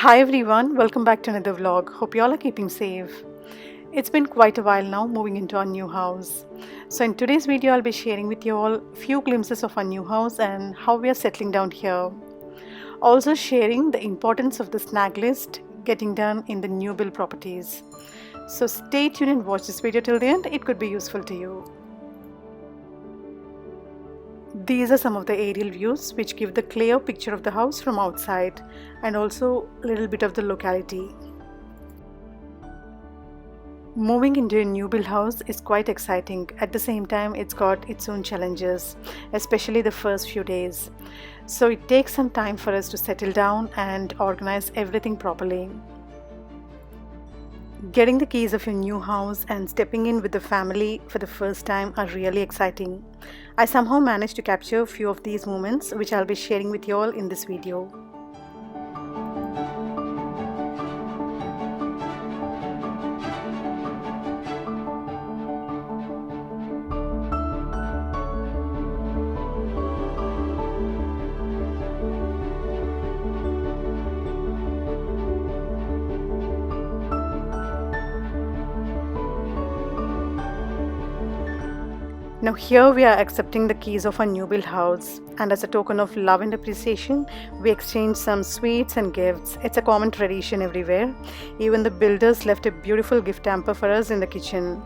Hi everyone, welcome back to another vlog. Hope you all are keeping safe. It's been quite a while now moving into our new house. So in today's video I'll be sharing with you all few glimpses of our new house and how we are settling down here. Also sharing the importance of the snag list getting done in the new build properties. So stay tuned and watch this video till the end, it could be useful to you. These are some of the aerial views which give the clear picture of the house from outside and also a little bit of the locality. Moving into a new build house is quite exciting. At the same time, it's got its own challenges, especially the first few days. So it takes some time for us to settle down and organize everything properly. Getting the keys of your new house and stepping in with the family for the first time are really exciting. I somehow managed to capture a few of these moments which I'll be sharing with you all in this video. Now here we are accepting the keys of our new build house, and as a token of love and appreciation, we exchanged some sweets and gifts. It's a common tradition everywhere. Even the builders left a beautiful gift hamper for us in the kitchen.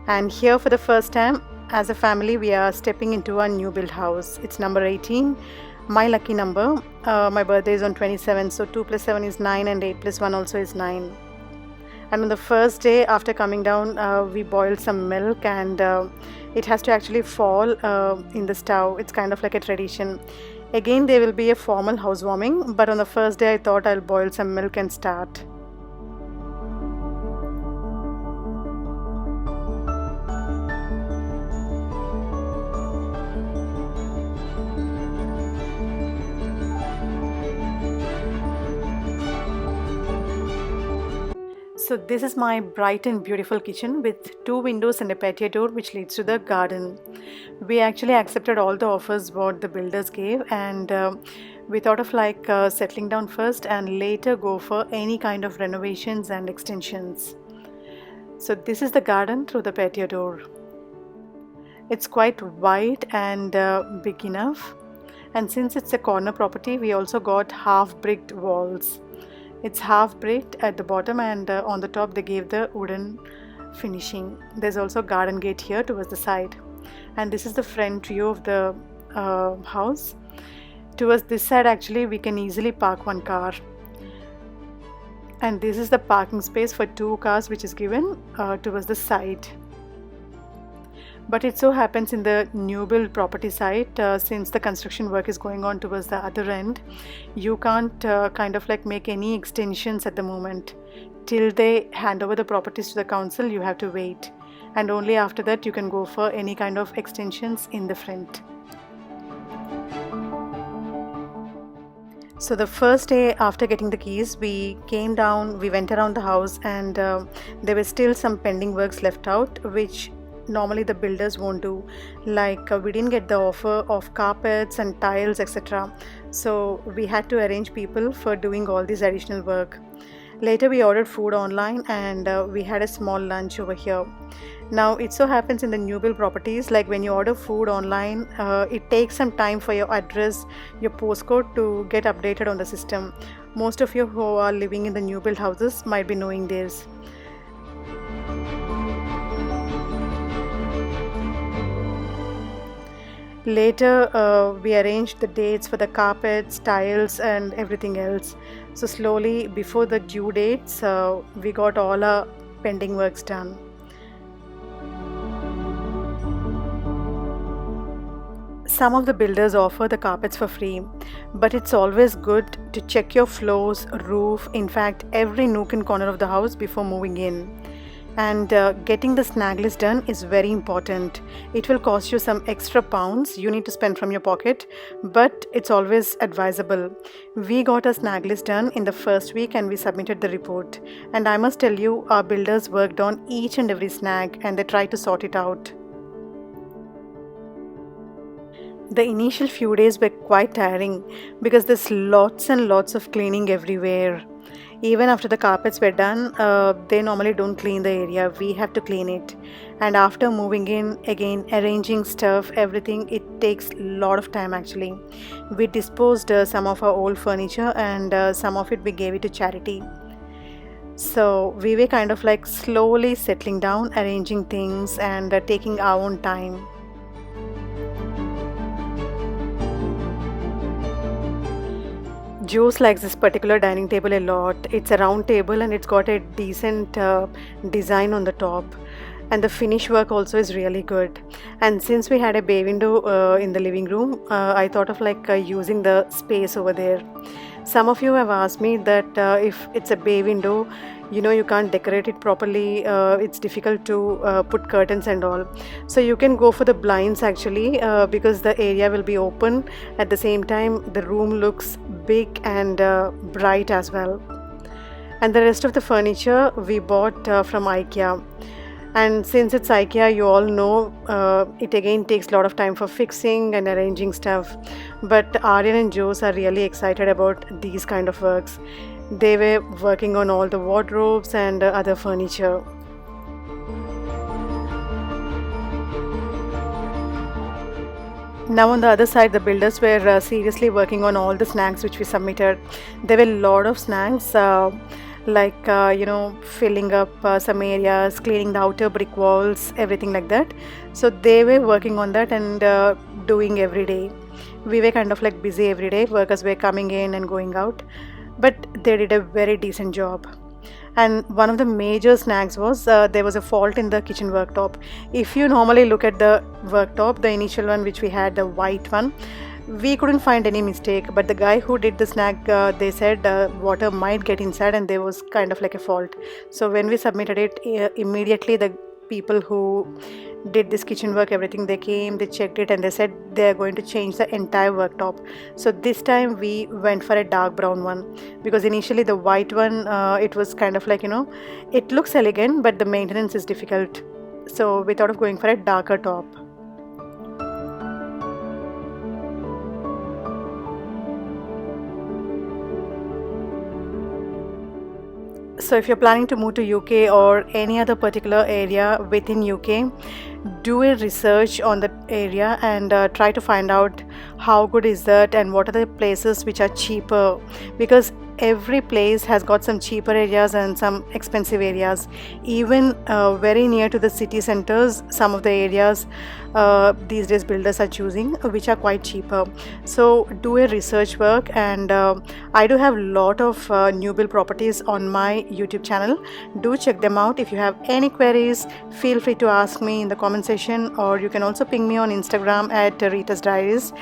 And here for the first time, as a family, we are stepping into our new build house. It's number 18, my lucky number. My birthday is on 27, so 2 plus 7 is 9 and 8 plus 1 also is 9. And on the first day after coming down, we boiled some milk, and it has to actually fall in the stove. It's kind of like a tradition. Again, there will be a formal housewarming, but on the first day I thought I'll boil some milk and start. So this is my bright and beautiful kitchen with 2 windows and a patio door which leads to the garden. We actually accepted all the offers what the builders gave, and we thought of settling down first and later go for any kind of renovations and extensions. So this is the garden through the patio door. It's quite wide and big enough, and since it's a corner property we also got half bricked walls. It's half bricked at the bottom, and on the top they gave the wooden finishing. There's also a garden gate here towards the side, and this is the front view of the house. Towards this side actually we can easily park one car, and this is the parking space for 2 cars which is given towards the side. But it so happens in the new build property site, since the construction work is going on towards the other end, you can't make any extensions at the moment. Till they hand over the properties to the council, you have to wait, and only after that you can go for any kind of extensions in the front. So the first day after getting the keys, we came down, we went around the house, and there were still some pending works left out which normally the builders won't do. We didn't get the offer of carpets and tiles, etc. So we had to arrange people for doing all this additional work. Later we ordered food online, and we had a small lunch over here. Now it so happens in the new build properties, like when you order food online, it takes some time for your address, your postcode to get updated on the system. Most of you who are living in the new build houses might be knowing this. Later we arranged the dates for the carpets, tiles and everything else. So slowly before the due dates, we got all our pending works done. Some of the builders offer the carpets for free, but it's always good to check your floors, roof, in fact every nook and corner of the house before moving in. And getting the snag list done is very important. It will cost you some extra pounds you need to spend from your pocket, but it's always advisable. We got a snag list done in the first week and we submitted the report. And I must tell you, our builders worked on each and every snag and they tried to sort it out. The initial few days were quite tiring because there's lots and lots of cleaning everywhere. Even after the carpets were done, they normally don't clean the area. We have to clean it. And after moving in, again arranging stuff, everything, it takes a lot of time actually. We disposed some of our old furniture and some of it we gave it to charity. So we were kind of like slowly settling down, arranging things and taking our own time. Juice likes this particular dining table a lot. It's a round table and it's got a decent design on the top. And the finish work also is really good. And since we had a bay window in the living room, I thought of like using the space over there. Some of you have asked me that if it's a bay window, you can't decorate it properly. It's difficult to put curtains and all. So you can go for the blinds actually, because the area will be open. At the same time, the room looks big and bright as well. And the rest of the furniture we bought from IKEA. And since it's IKEA, you all know it again takes a lot of time for fixing and arranging stuff. But Aryan and Jose are really excited about these kind of works. They were working on all the wardrobes and other furniture. Now on the other side, the builders were seriously working on all the snags which we submitted. There were a lot of snags. Filling up some areas, cleaning the outer brick walls, everything like that. So they were working on that and doing every day. We were kind of like busy every day. Workers were coming in and going out, but they did a very decent job. And one of the major snags was there was a fault in the kitchen worktop. If you normally look at the worktop, the initial one which we had, the white one, we couldn't find any mistake, but the guy who did the snag, they said water might get inside and there was kind of like a fault. So when we submitted it, immediately the people who did this kitchen work, everything, they came, they checked it and they said they are going to change the entire worktop. So this time we went for a dark brown one, because initially the white one, it was kind of like, it looks elegant but the maintenance is difficult. So we thought of going for a darker top. So if you're planning to move to UK or any other particular area within UK, do a research on the area and try to find out how good is that and what are the places which are cheaper, because every place has got some cheaper areas and some expensive areas. Even very near to the city centers, some of the areas these days builders are choosing which are quite cheaper. So do a research work, and I do have a lot of new build properties on my YouTube channel. Do check them out. If you have any queries, feel free to ask me in the comment section, or you can also ping me on Instagram at Rita's Diaries.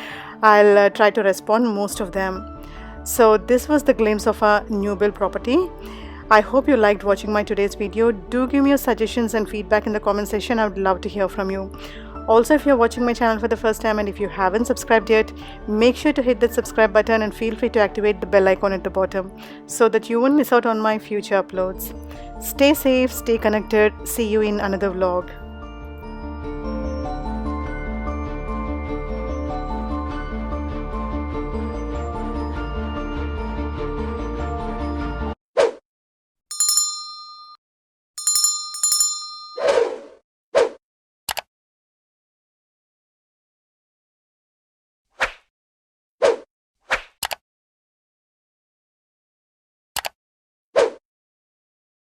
I'll try to respond most of them. So this was the glimpse of a new build property. I hope you liked watching my today's video. Do give me your suggestions and feedback in the comment section. I would love to hear from you. Also, if you're watching my channel for the first time and if you haven't subscribed yet, make sure to hit that subscribe button and feel free to activate the bell icon at the bottom so that you won't miss out on my future uploads. Stay safe, stay connected. See you in another vlog.